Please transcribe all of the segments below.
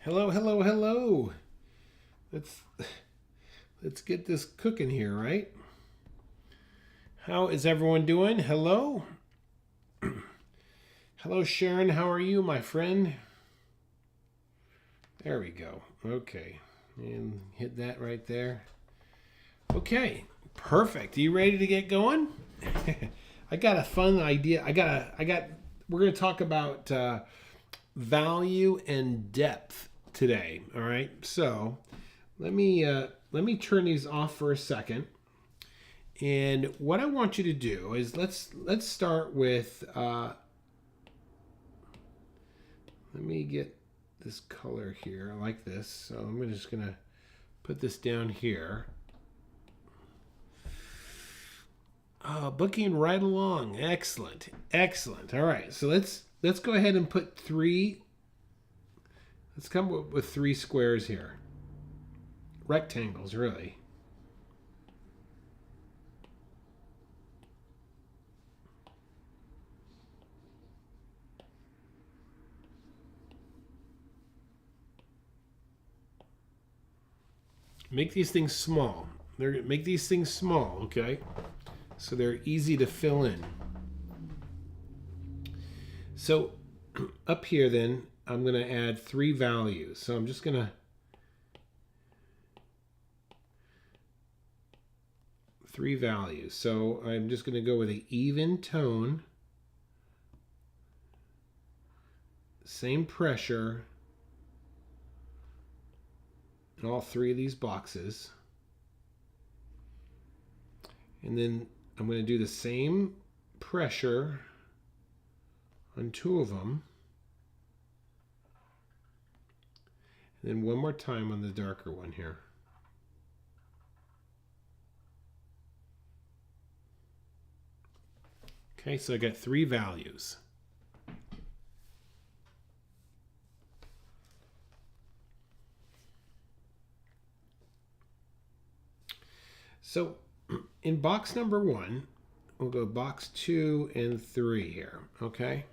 Hello, hello, hello. Let's let's get this cooking here, right? How is everyone doing? Hello? Hello Sharon, how are you, my friend? There we go. Okay. And hit that right there. Okay. Perfect. Are you ready to get going? I got a fun idea. We're going to talk about value and depth today, all right? So, let me turn these off for a second. And what I want you to do is let's start with let me get this color here. I like this, so I'm just gonna put this down here. Booking right along. Excellent, excellent. All right, so let's go ahead and put three. Let's come up with three squares here. Rectangles, really. Make these things small. Make these things small, okay? So they're easy to fill in. So up here then, I'm going to add three values. So I'm just going to three values. So I'm just going to go with an even tone, same pressure in all three of these boxes. And then I'm going to do the same pressure on two of them. And then one more time on the darker one here. Okay, so I got three values. So in box number one, we'll go box 2 and 3 here, okay?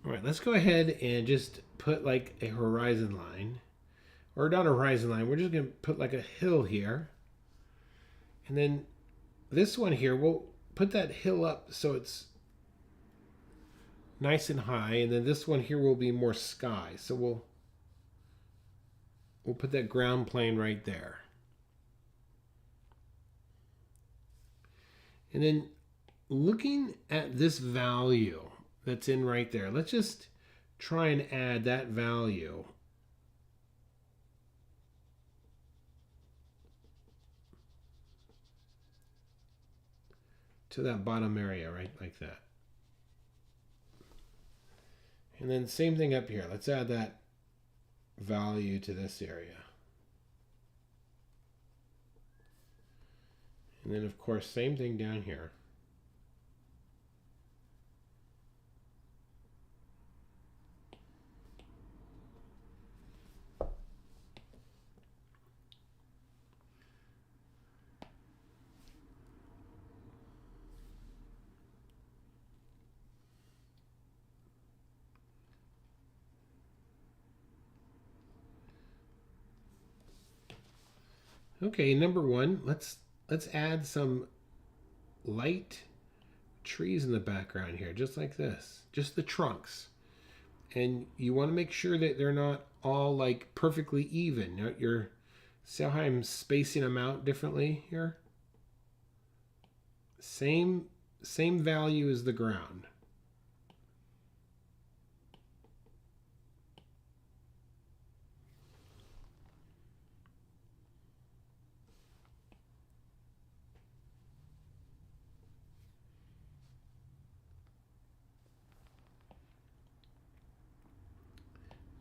All right, let's go ahead and just put like a horizon line, or not a horizon line, we're just gonna put like a hill here. And then this one here, we'll put that hill up so it's nice and high, and then this one here will be more sky. So we'll put that ground plane right there. And then looking at this value that's in right there, let's just try and add that value to that bottom area, right like that. And then same thing up here. Let's add that value to this area. And then of course, same thing down here. Okay, number one, let's add some light trees in the background here, just like this. Just the trunks. And you want to make sure that they're not all like perfectly even. You're see how I'm spacing them out differently here? Same value as the ground.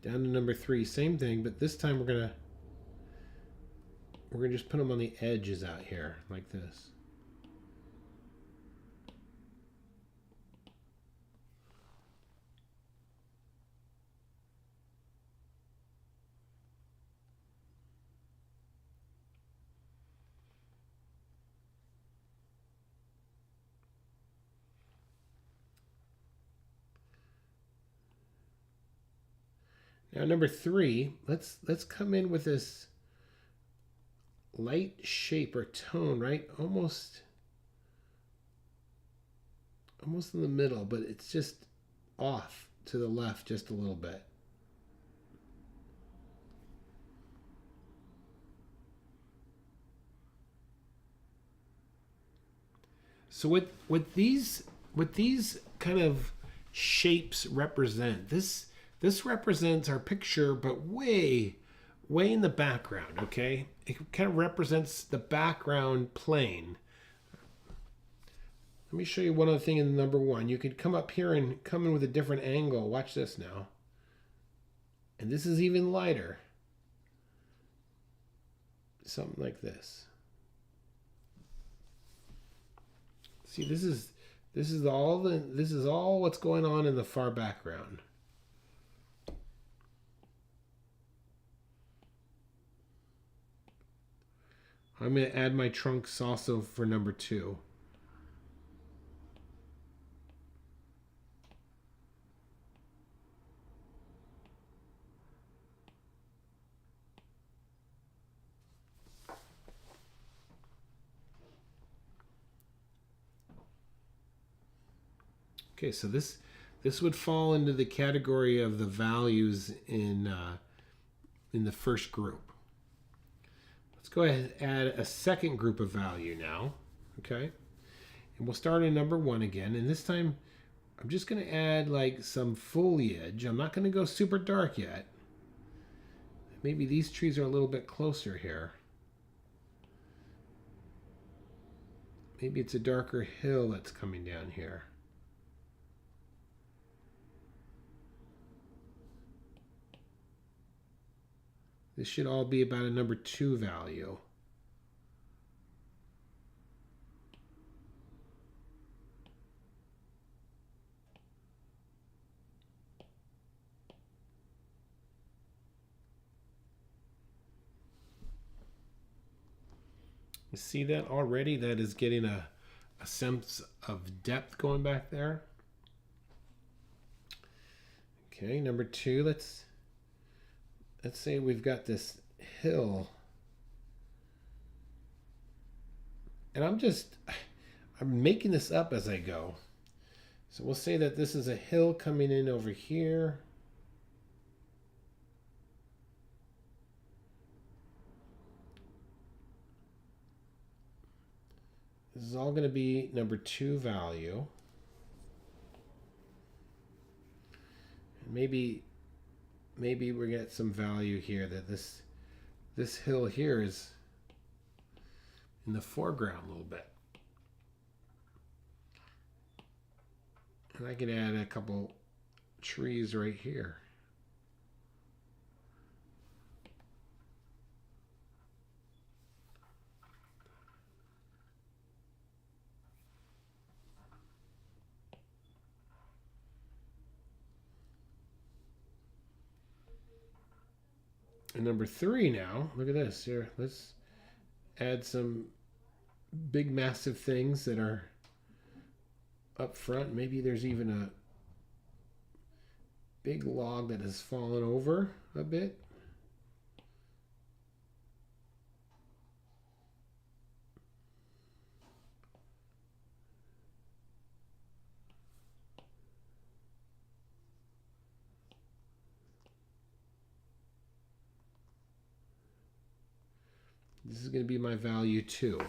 Down to number 3, same thing, but this time we're gonna just put them on the edges out here like this. Now number 3, let's come in with this light shape or tone, right? Almost in the middle, but it's just off to the left just a little bit. So what these kind of shapes represent, this represents our picture, but way in the background. Okay, it kind of represents the background plane. Let me show you one other thing in number 1. You could come up here and come in with a different angle. Watch this now. And this is even lighter. Something like this. See, this is all what's going on in the far background. I'm going to add my trunks also for number 2. Okay, so this would fall into the category of the values in the first group. Let's go ahead and add a second group of value now. Okay, and we'll start in number 1 again, and this time I'm just going to add like some foliage. I'm not going to go super dark yet. Maybe these trees are a little bit closer here. Maybe it's a darker hill that's coming down here. This should all be about a number 2 value. You see that already? That is getting a sense of depth going back there. Okay, number 2, let's say we've got this hill. And I'm making this up as I go. So we'll say that this is a hill coming in over here. This is all going to be number 2 value. And maybe we get some value here that this hill here is in the foreground a little bit. And I can add a couple trees right here. And number 3 now, look at this here. Let's add some big massive things that are up front. Maybe there's even a big log that has fallen over a bit. This is going to be my value 2.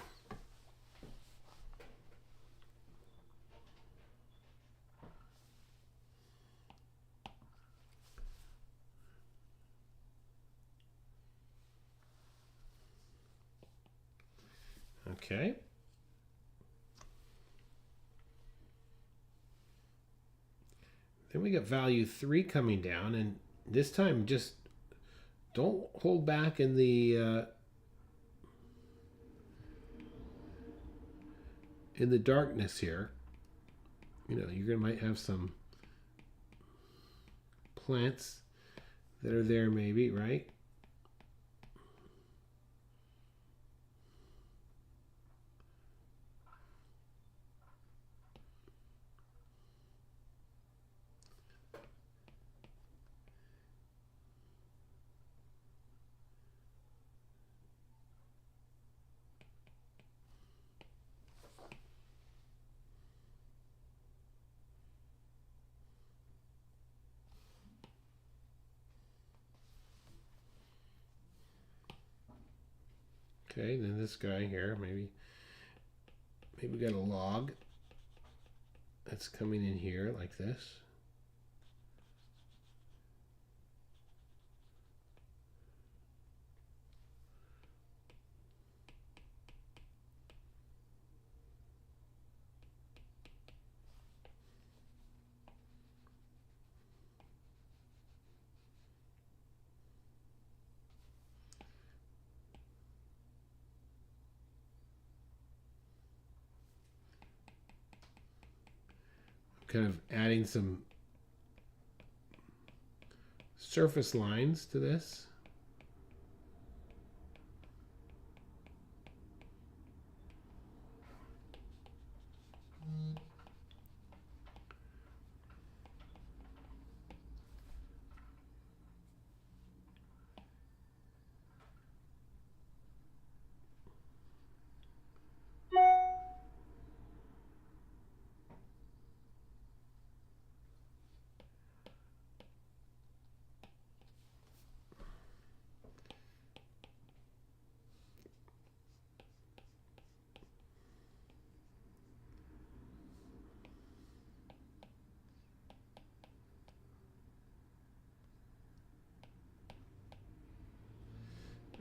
Okay. Then we got value 3 coming down, and this time just don't hold back in the darkness here. You know, you might have some plants that are there maybe, right? Okay, then this guy here, maybe we got a log that's coming in here like this. Kind of adding some surface lines to this.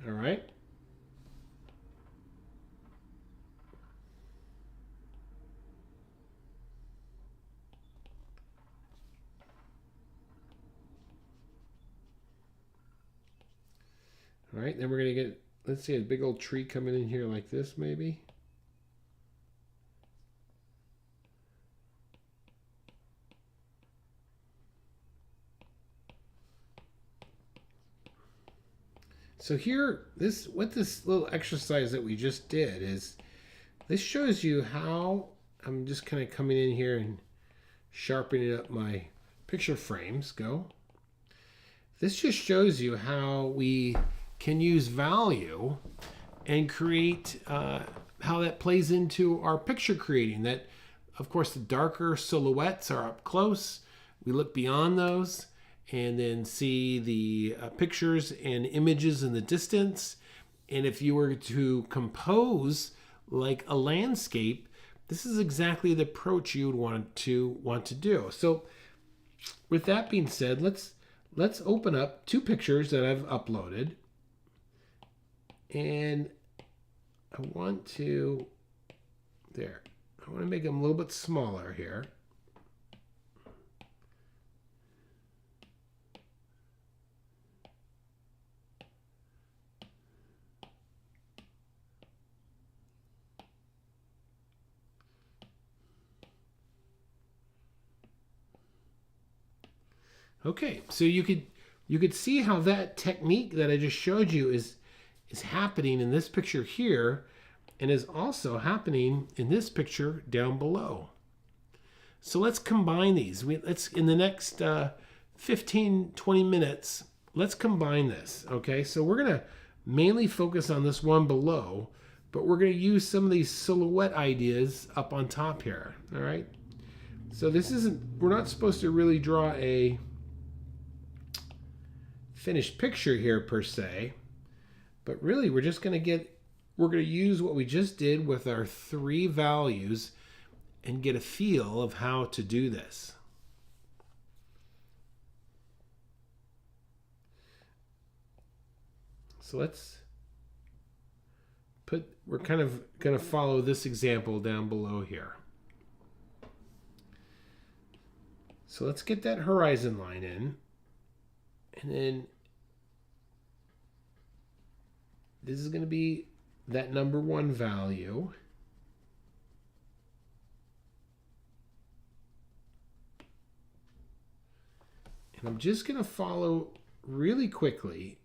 All right. All right, then we're going to get, let's see, a big old tree coming in here like this maybe. So here, what this little exercise that we just did is, this shows you how, I'm just kind of coming in here and sharpening up my picture frames. Go. This just shows you how we can use value and create, how that plays into our picture creating. That, of course, the darker silhouettes are up close. We look beyond those and then see the pictures and images in the distance. And if you were to compose like a landscape, this is exactly the approach you would want to do. So with that being said, let's open up two pictures that I've uploaded. And I want to make them a little bit smaller here. Okay, so you could see how that technique that I just showed you is happening in this picture here, and is also happening in this picture down below. So let's combine these. Let's in the next 15-20 minutes, let's combine this. Okay, so we're gonna mainly focus on this one below, but we're gonna use some of these silhouette ideas up on top here. All right. So this isn't, we're not supposed to really draw a finished picture here per se, but really we're going to use what we just did with our three values and get a feel of how to do this. So we're kind of going to follow this example down below here. So let's get that horizon line in, and then this is going to be that number one value. And I'm just going to follow really quickly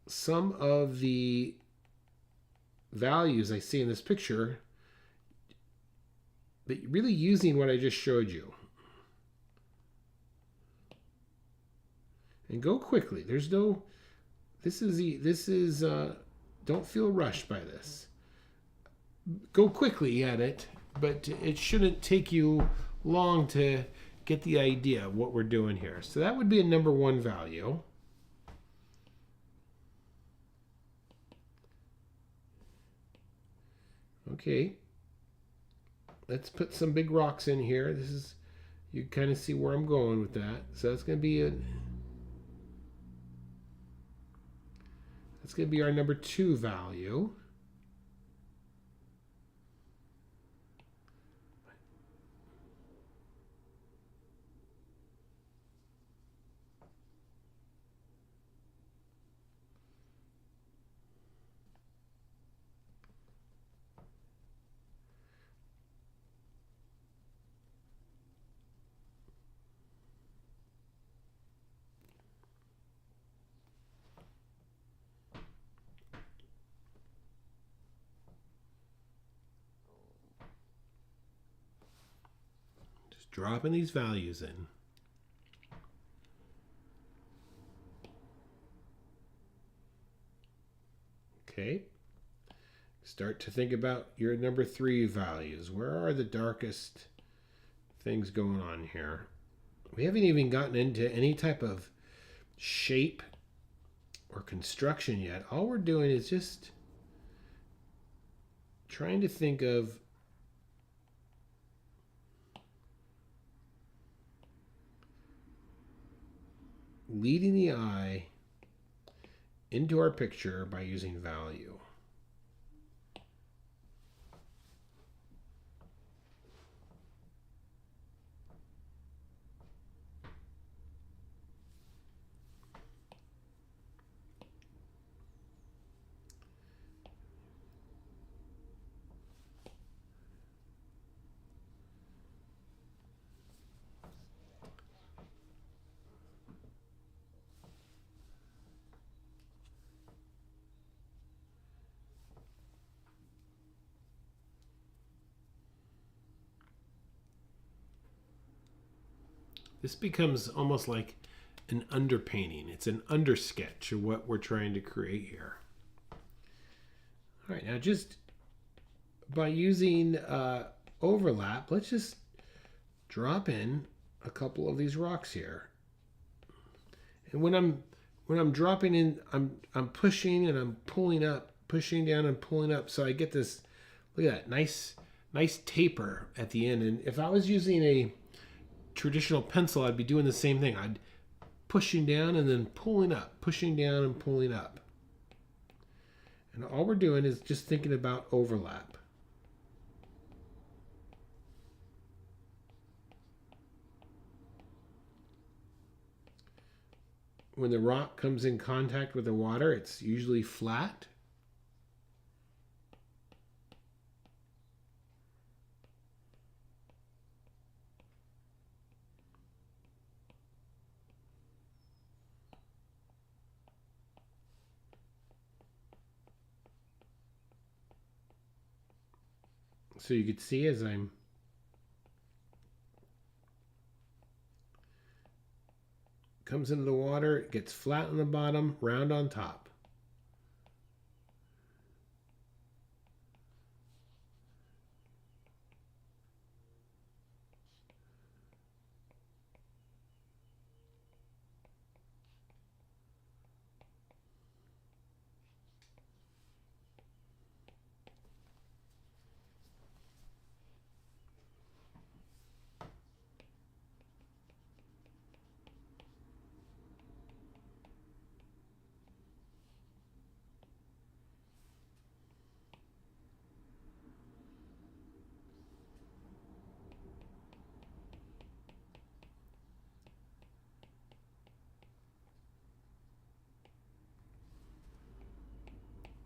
some of the values I see in this picture, but really using what I just showed you. And go quickly. There's no, this is don't feel rushed by this. Go quickly at it, but it shouldn't take you long to get the idea of what we're doing here. So that would be a number 1 value. Okay. Let's put some big rocks in here. This is, you kind of see where I'm going with that. So that's going to be our number 2 value. Just dropping these values in. Okay. Start to think about your number 3 values. Where are the darkest things going on here? We haven't even gotten into any type of shape or construction yet. All we're doing is just trying to think of leading the eye into our picture by using value. This becomes almost like an underpainting. It's an undersketch of what we're trying to create here. All right, now just by using overlap, let's just drop in a couple of these rocks here. And when I'm dropping in, I'm pushing and I'm pulling up, pushing down and pulling up, so I get this. Look at that nice taper at the end. And if I was using a traditional pencil, I'd be doing the same thing. I'd pushing down and then pulling up, pushing down and pulling up. And all we're doing is just thinking about overlap. When the rock comes in contact with the water, it's usually flat. So you can see as I'm comes into the water, it gets flat on the bottom, round on top.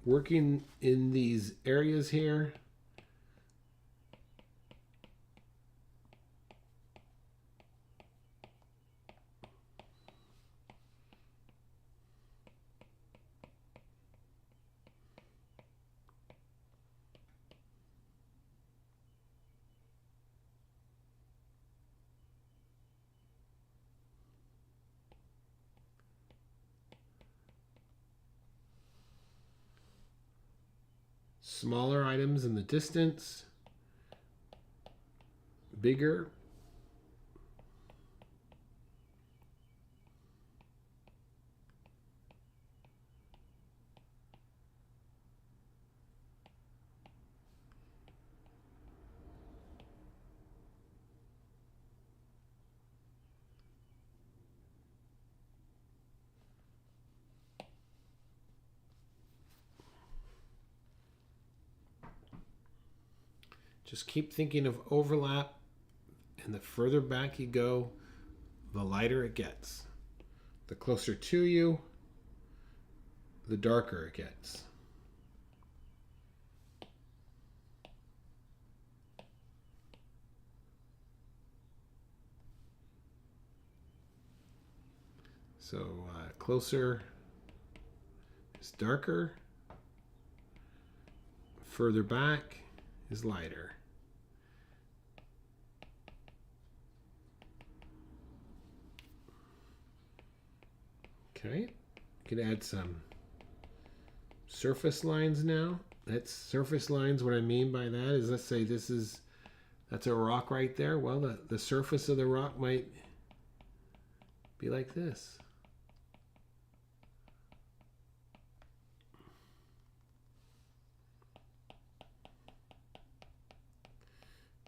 Working in these areas here. Smaller items in the distance, bigger. Just keep thinking of overlap, and the further back you go, the lighter it gets. The closer to you, the darker it gets. So closer is darker, further back is lighter. Okay, you can add some surface lines now. That's surface lines. What I mean by that is, let's say that's a rock right there. Well, the surface of the rock might be like this.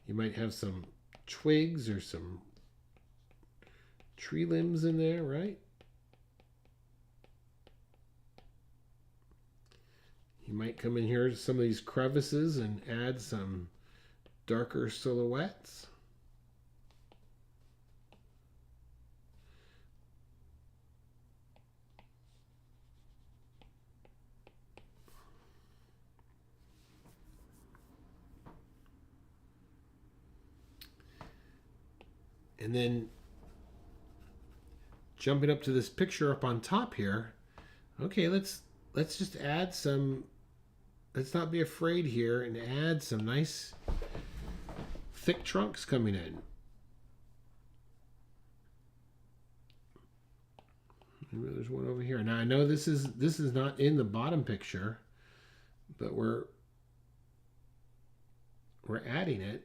You might have some twigs or some tree limbs in there, right? You might come in here to some of these crevices and add some darker silhouettes. And then jumping up to this picture up on top here. Okay, let's just add some, let's not be afraid here and add some nice thick trunks coming in. Maybe there's one over here. Now I know this is not in the bottom picture, but we're adding it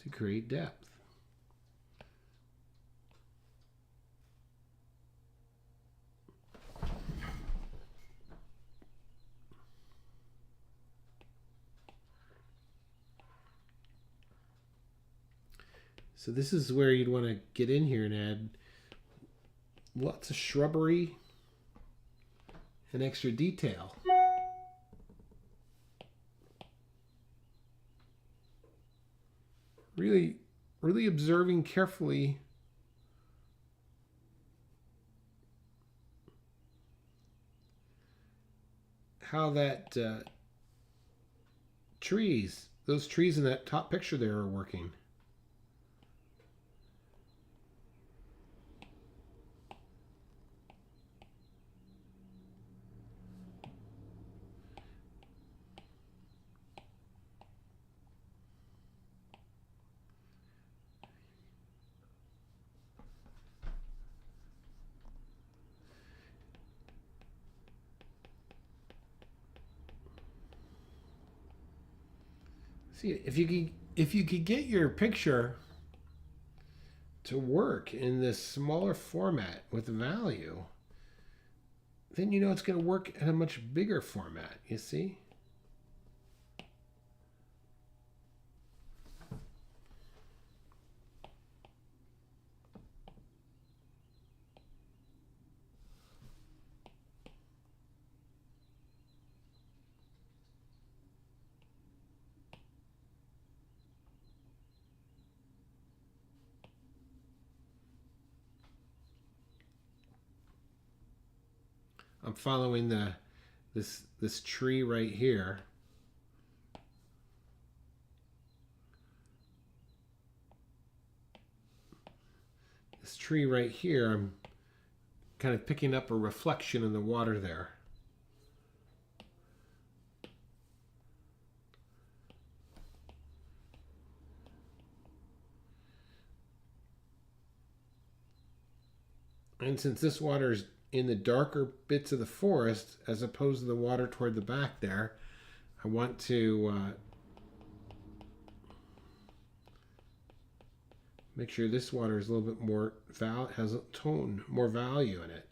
to create depth. So this is where you'd want to get in here and add lots of shrubbery and extra detail. Really observing carefully how that those trees in that top picture there are working. See, if you could get your picture to work in this smaller format with value, then you know it's going to work in a much bigger format, you see? I'm following this tree right here. This tree right here, I'm kind of picking up a reflection in the water there. And since this water is in the darker bits of the forest as opposed to the water toward the back there, I want to make sure this water is a little bit more has a tone, more value in it.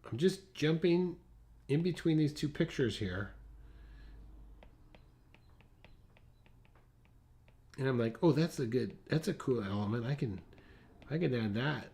I'm just jumping in between these two pictures here And I'm like, oh, that's a cool element. I can add that.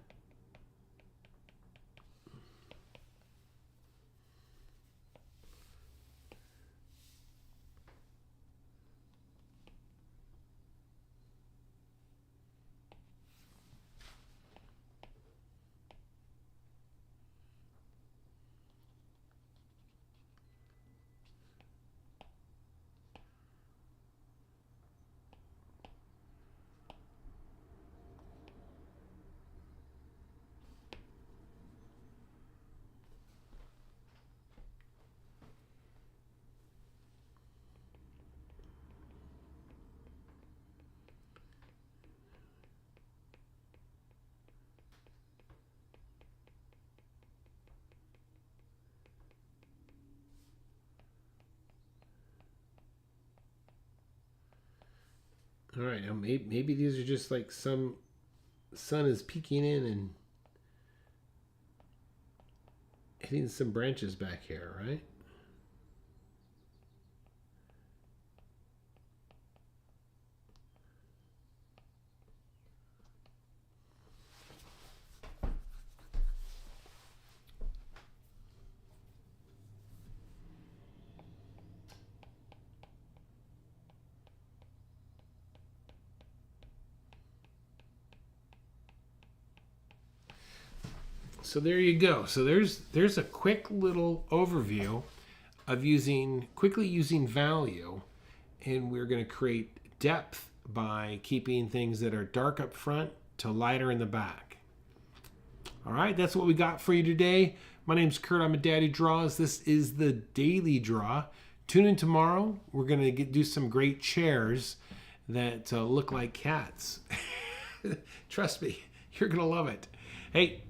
All right, now maybe these are just like some sun is peeking in and hitting some branches back here, right? So there you go. So there's a quick little overview of quickly using value, and we're going to create depth by keeping things that are dark up front to lighter in the back. All right, that's what we got for you today. My name's Kurt. I'm a Daddy Draws. This is the Daily Draw. Tune in tomorrow. We're going to do some great chairs that look like cats. Trust me, you're going to love it. Hey,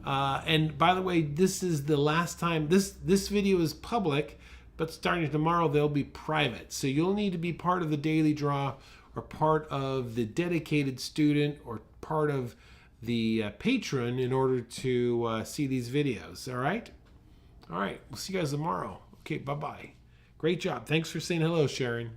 and by the way, this is the last time this video is public, but starting tomorrow they'll be private. So you'll need to be part of the Daily Draw, or part of the dedicated student, or part of the patron in order to see these videos. All right, we'll see you guys tomorrow. Okay, bye bye. Great job. Thanks for saying hello, Sharon.